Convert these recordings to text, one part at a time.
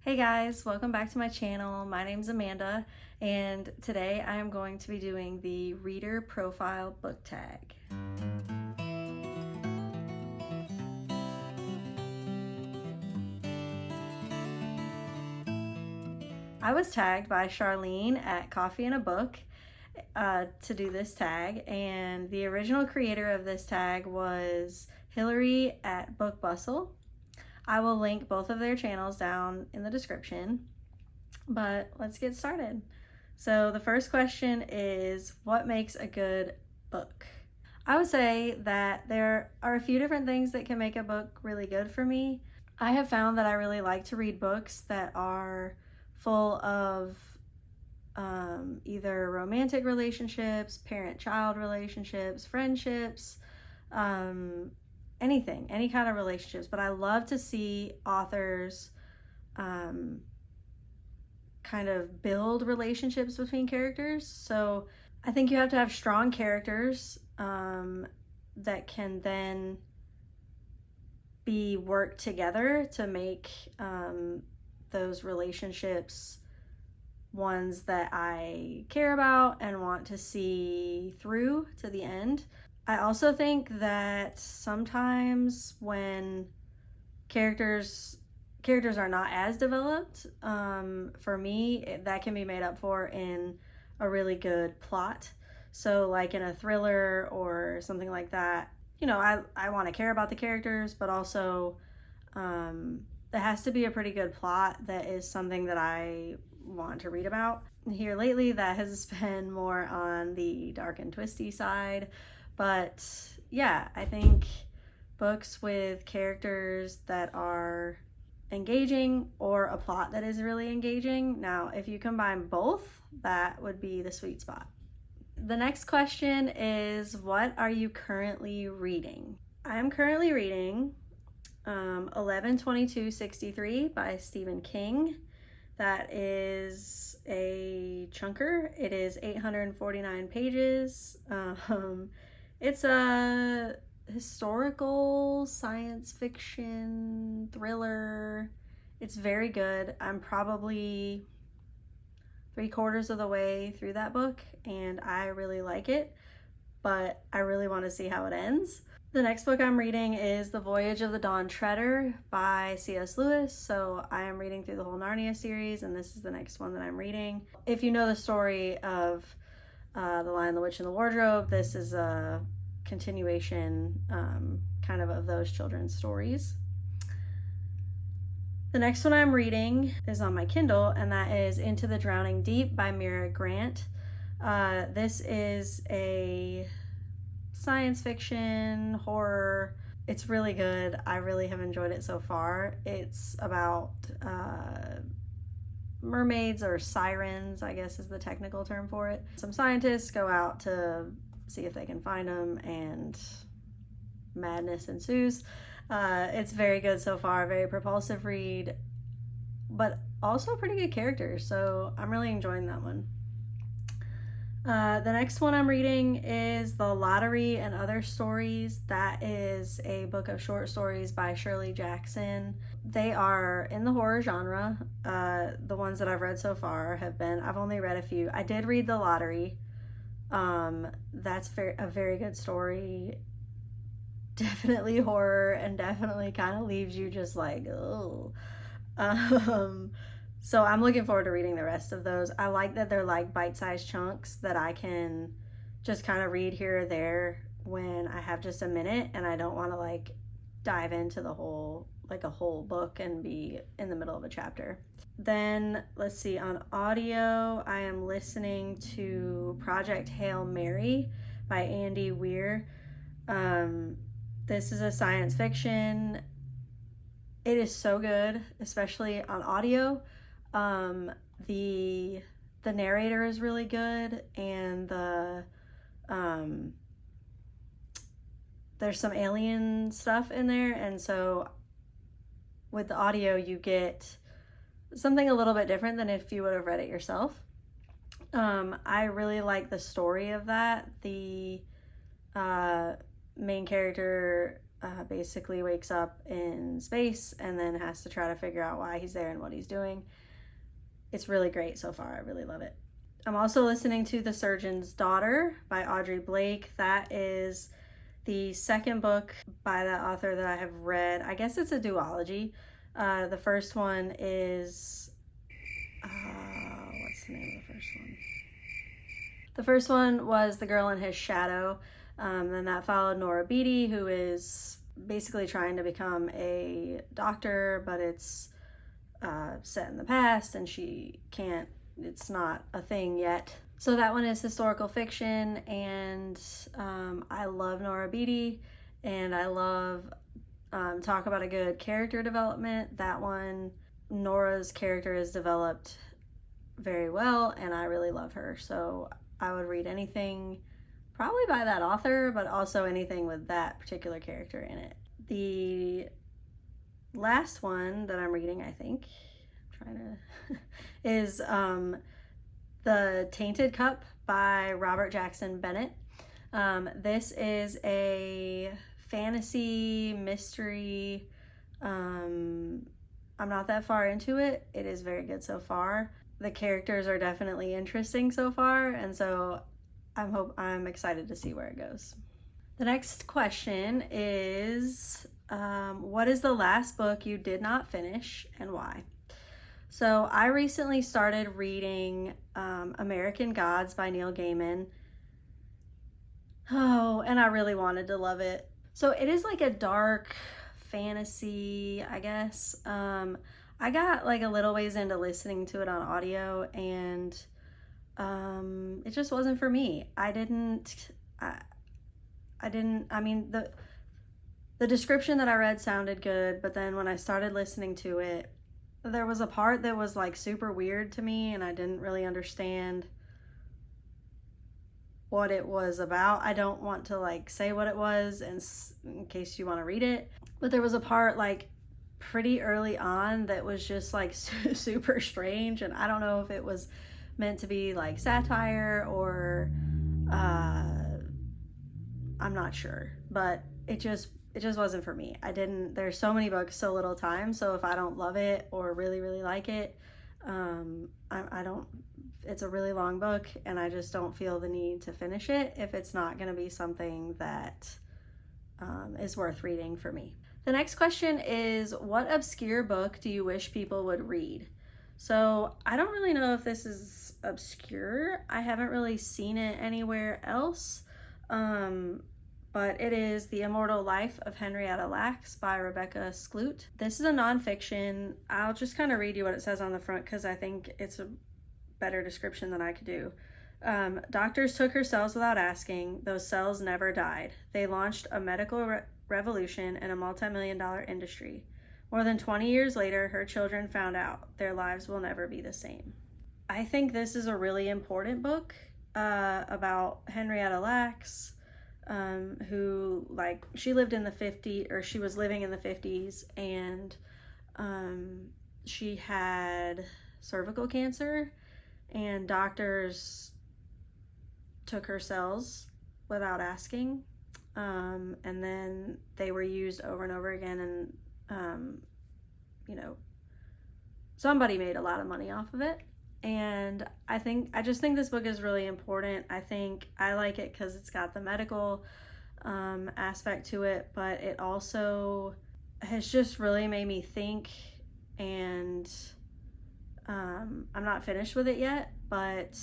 Hey guys, welcome back to my channel. My name's Amanda, and today I am going to be doing the reader profile book tag. I was tagged by Charlene at Coffee and a Book to do this tag, and the original creator of this tag was Hillary at Book Bustle. I will link both of their channels down in the description, but let's get started. So the first question is, what makes a good book? I would say that there are a few different things that can make a book really good for me. I have found that I really like to read books that are full of either romantic relationships, parent-child relationships, friendships, anything, any kind of relationships. But I love to see authors kind of build relationships between characters. So I think you have to have strong characters that can then be worked together to make those relationships ones that I care about and want to see through to the end. I also think that sometimes when characters are not as developed, for me, that can be made up for in a really good plot. So like in a thriller or something like that, you know, I want to care about the characters, but also there has to be a pretty good plot that is something that I want to read about. Here lately, that has been more on the dark and twisty side, but yeah, I think books with characters that are engaging or a plot that is really engaging. Now, if you combine both, that would be the sweet spot. The next question is, what are you currently reading? I'm currently reading 11/22/63 by Stephen King. That is a chunker. It is 849 pages. It's a historical science fiction thriller. It's very good. I'm probably 3/4 of the way through that book and I really like it, but I really want to see how it ends. The next book I'm reading is The Voyage of the Dawn Treader by C.S. Lewis. So I am reading through the whole Narnia series, and this is the next one that I'm reading. If you know the story of The Lion, the Witch, and the Wardrobe, this is a continuation kind of those children's stories. The next one I'm reading is on my Kindle, and that is Into the Drowning Deep by Mira Grant. This is a science fiction, horror. It's really good. I really have enjoyed it so far. It's about mermaids, or sirens, I guess is the technical term for it. Some scientists go out to see if they can find them, and madness ensues. It's very good so far, very propulsive read, but also pretty good characters, so I'm really enjoying that one. The next one I'm reading is The Lottery and Other Stories. That is a book of short stories by Shirley Jackson. They are in the horror genre. The ones that I've read so far have been, I've only read a few. I did read The Lottery. That's a very good story. Definitely horror, and definitely kind of leaves you just like, oh. So I'm looking forward to reading the rest of those. I like that they're like bite-sized chunks that I can just kind of read here or there when I have just a minute and I don't want to like dive into the whole, like a whole book and be in the middle of a chapter. Then let's see, on audio, I am listening to Project Hail Mary by Andy Weir. This is a science fiction. It is so good, especially on audio. The narrator is really good, and there's some alien stuff in there, and so with the audio you get something a little bit different than if you would have read it yourself. I really like the story of that. The main character basically wakes up in space and then has to try to figure out why he's there and what he's doing. It's really great so far. I really love it. I'm also listening to The Surgeon's Daughter by Audrey Blake. That is the second book by that author that I have read. I guess it's a duology. The first one is, what's the name of the first one? The first one was The Girl in His Shadow. Then that followed Nora Beatty, who is basically trying to become a doctor, but it's set in the past and she can't, it's not a thing yet. So that one is historical fiction, and I love Nora Beatty, and I love talk about a good character development. That one, Nora's character is developed very well, and I really love her. So I would read anything probably by that author, but also anything with that particular character in it. The last one that I'm reading, I think, I'm trying to, is The Tainted Cup by Robert Jackson Bennett. This is a fantasy mystery. I'm not that far into it. It is very good so far. The characters are definitely interesting so far, and so I'm excited to see where it goes. The next question is, what is the last book you did not finish and why? So I recently started reading American Gods by Neil Gaiman. Oh, and I really wanted to love it. So it is like a dark fantasy, I guess. I got like a little ways into listening to it on audio, and it just wasn't for me. I mean, the description that I read sounded good, but then when I started listening to it, there was a part that was like super weird to me, and I didn't really understand what it was about. I don't want to like say what it was in case you want to read it, but there was a part like pretty early on that was just like super strange, and I don't know if it was meant to be like satire or I'm not sure, but it just wasn't for me. There's so many books, so little time, so if I don't love it or really really like it, I don't, it's a really long book, and I just don't feel the need to finish it if it's not going to be something that is worth reading for me. The next question is, what obscure book do you wish people would read? So I don't really know if this is obscure. I haven't really seen it anywhere else, but it is The Immortal Life of Henrietta Lacks by Rebecca Skloot. This is a nonfiction. I'll just kind of read you what it says on the front because I think it's a better description than I could do. Doctors took her cells without asking. Those cells never died. They launched a medical revolution and a multi-million-dollar industry. More than 20 years later, her children found out their lives will never be the same. I think this is a really important book about Henrietta Lacks, who, like, she lived in the 50s, or she was living in the 50s, and she had cervical cancer, and doctors took her cells without asking, and then they were used over and over again, and somebody made a lot of money off of it. And I just think this book is really important. I like it because it's got the medical aspect to it, but it also has just really made me think, and I'm not finished with it yet, but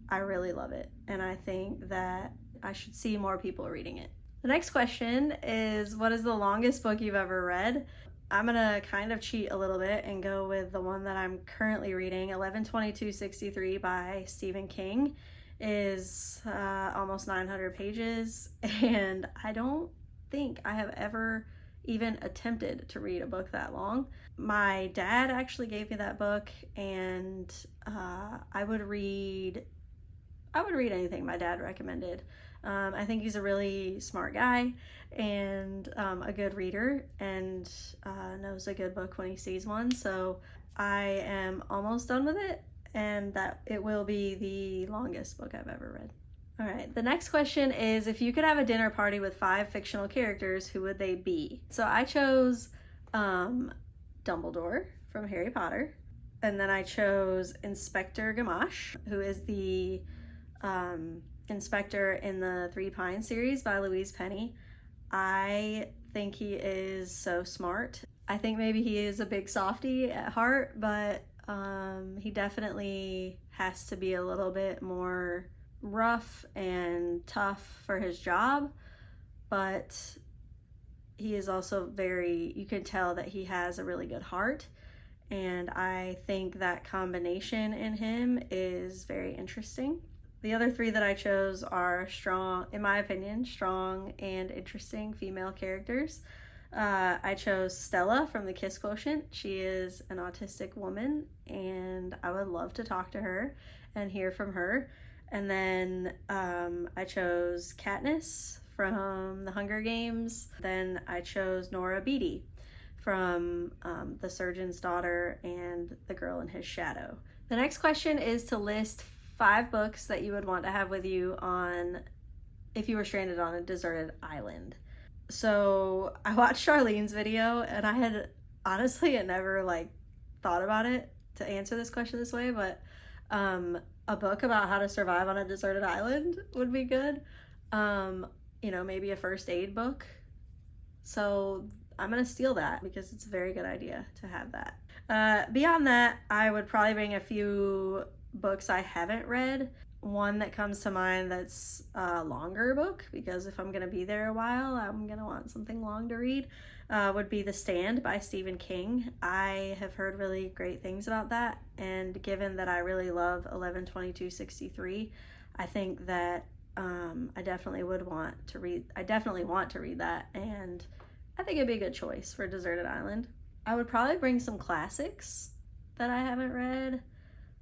I really love it, and I think that I should see more people reading it. The next question is, what is the longest book you've ever read? I'm gonna kind of cheat a little bit and go with the one that I'm currently reading. 11/22/63 by Stephen King is almost 900 pages, and I don't think I have ever even attempted to read a book that long. My dad actually gave me that book, and I would read anything my dad recommended. I think he's a really smart guy and a good reader, and knows a good book when he sees one. So I am almost done with it, and that it will be the longest book I've ever read. All right, the next question is, if you could have a dinner party with 5 fictional characters, who would they be? So I chose Dumbledore from Harry Potter, and then I chose Inspector Gamache, who is the inspector in the Three Pines series by Louise Penny. I think he is so smart. I think maybe he is a big softie at heart, but he definitely has to be a little bit more rough and tough for his job, but he is also you can tell that he has a really good heart, and I think that combination in him is very interesting. The other 3 that I chose are strong, in my opinion, strong and interesting female characters. I chose Stella from the Kiss Quotient. She is an autistic woman, and I would love to talk to her and hear from her. And then I chose Katniss from the Hunger Games. Then I chose Nora Beatty from The Surgeon's Daughter and The Girl in His Shadow. The next question is to list 5 books that you would want to have with you if you were stranded on a deserted island. So I watched Charlene's video, and I never thought about it to answer this question this way, but a book about how to survive on a deserted island would be good. Maybe a first aid book. So I'm gonna steal that because it's a very good idea to have that. Beyond that, I would probably bring a few books I haven't read. One that comes to mind that's a longer book, because if I'm going to be there a while, I'm going to want something long to read, would be The Stand by Stephen King. I have heard really great things about that, and given that I really love 11/22/63, I think that I definitely want to read that, and I think it'd be a good choice for a deserted island. I would probably bring some classics that I haven't read.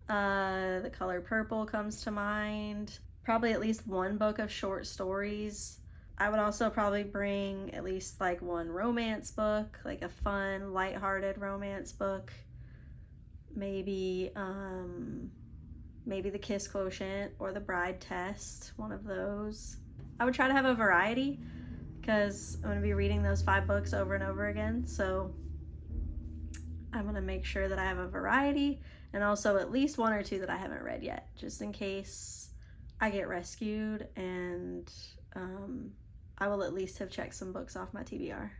The Color Purple comes to mind. Probably at least one book of short stories. I would also probably bring at least one romance book, like a fun, lighthearted romance book. Maybe The Kiss Quotient or The Bride Test, one of those. I would try to have a variety because I'm going to be reading those 5 books over and over again, so I'm going to make sure that I have a variety, and also at least 1 or 2 that I haven't read yet, just in case I get rescued, and I will at least have checked some books off my TBR.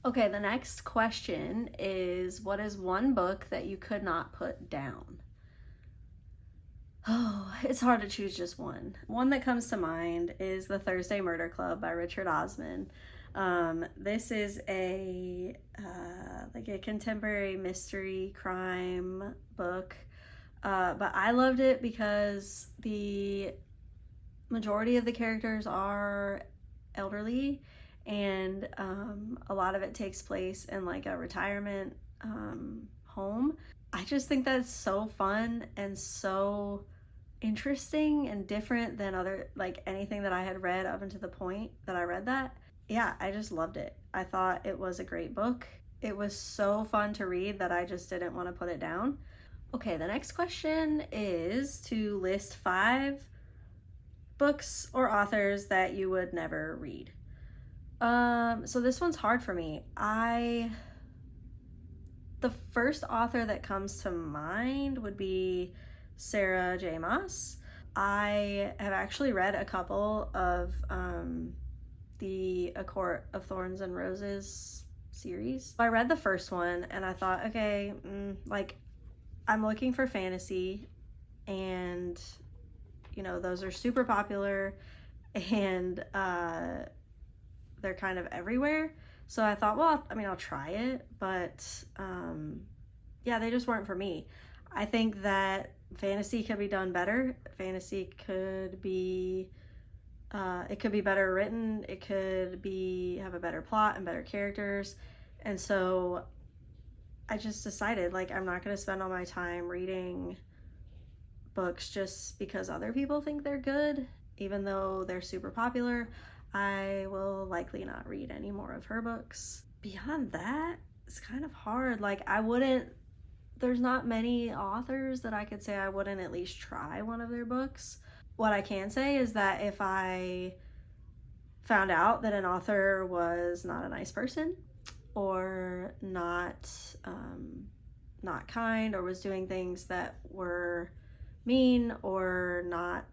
Okay, the next question is, what is one book that you could not put down? Oh, it's hard to choose just one. One that comes to mind is The Thursday Murder Club by Richard Osman. This is a contemporary mystery crime book, but I loved it because the majority of the characters are elderly, and a lot of it takes place in a retirement home. I just think that's so fun and so interesting and different than anything that I had read up until the point that I read that. Yeah, I just loved it. I thought it was a great book. It was so fun to read that I just didn't want to put it down. Okay, the next question is to list 5 books or authors that you would never read. So this one's hard for me. The first author that comes to mind would be Sarah J. Maas. I have actually read a couple of the A Court of Thorns and Roses series. I read the first one and I thought, okay, I'm looking for fantasy, and those are super popular, and they're kind of everywhere. So I thought, well, I'll try it, but they just weren't for me. I think that fantasy could be done better. Fantasy could be it could be better written. It could have a better plot and better characters. And so I just decided I'm not going to spend all my time reading books just because other people think they're good, even though they're super popular. I will likely not read any more of her books. Beyond that, it's kind of hard. There's not many authors that I could say I wouldn't at least try one of their books. what I can say is that if I found out that an author was not a nice person, or not kind, or was doing things that were mean or not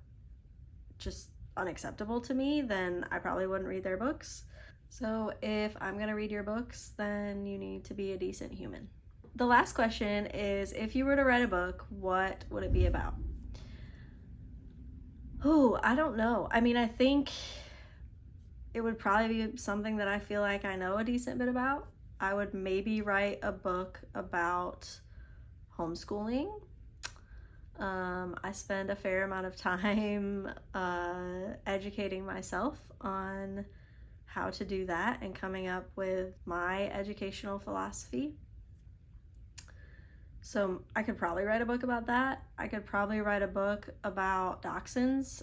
just unacceptable to me, then I probably wouldn't read their books. So if I'm gonna read your books, then you need to be a decent human. The last question is, if you were to write a book, what would it be about? Oh, I don't know. I mean, I think it would probably be something that I feel like I know a decent bit about. I would maybe write a book about homeschooling. I spend a fair amount of time educating myself on how to do that and coming up with my educational philosophy. So I could probably write a book about that. I could probably write a book about dachshunds.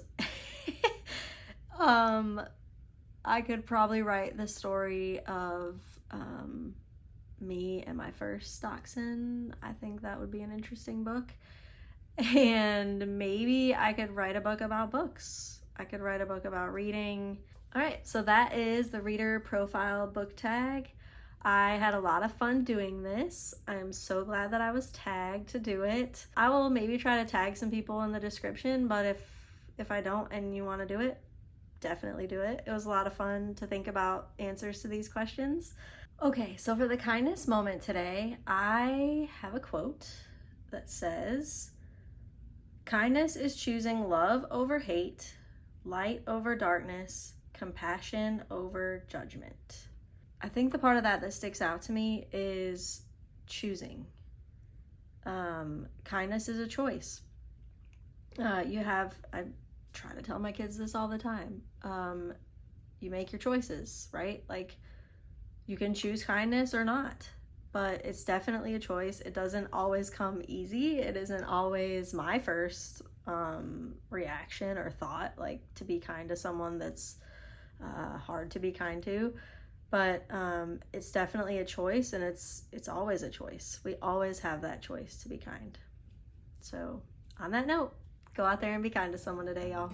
I could probably write the story of me and my first dachshund. I think that would be an interesting book. And maybe I could write a book about books. I could write a book about reading. All right, so that is the reader profile book tag. I had a lot of fun doing this. I'm so glad that I was tagged to do it. I will maybe try to tag some people in the description, but if I don't and you want to do it, definitely do it. It was a lot of fun to think about answers to these questions. Okay, so for the kindness moment today, I have a quote that says, "Kindness is choosing love over hate, light over darkness, compassion over judgment." I think the part of that sticks out to me is choosing. Kindness is a choice. I try to tell my kids this all the time. You make your choices, right? Like, you can choose kindness or not, but it's definitely a choice. It doesn't always come easy. It isn't always my first reaction or thought, like, to be kind to someone that's hard to be kind to. But it's definitely a choice, and it's always a choice. We always have that choice to be kind. So on that note, go out there and be kind to someone today, y'all.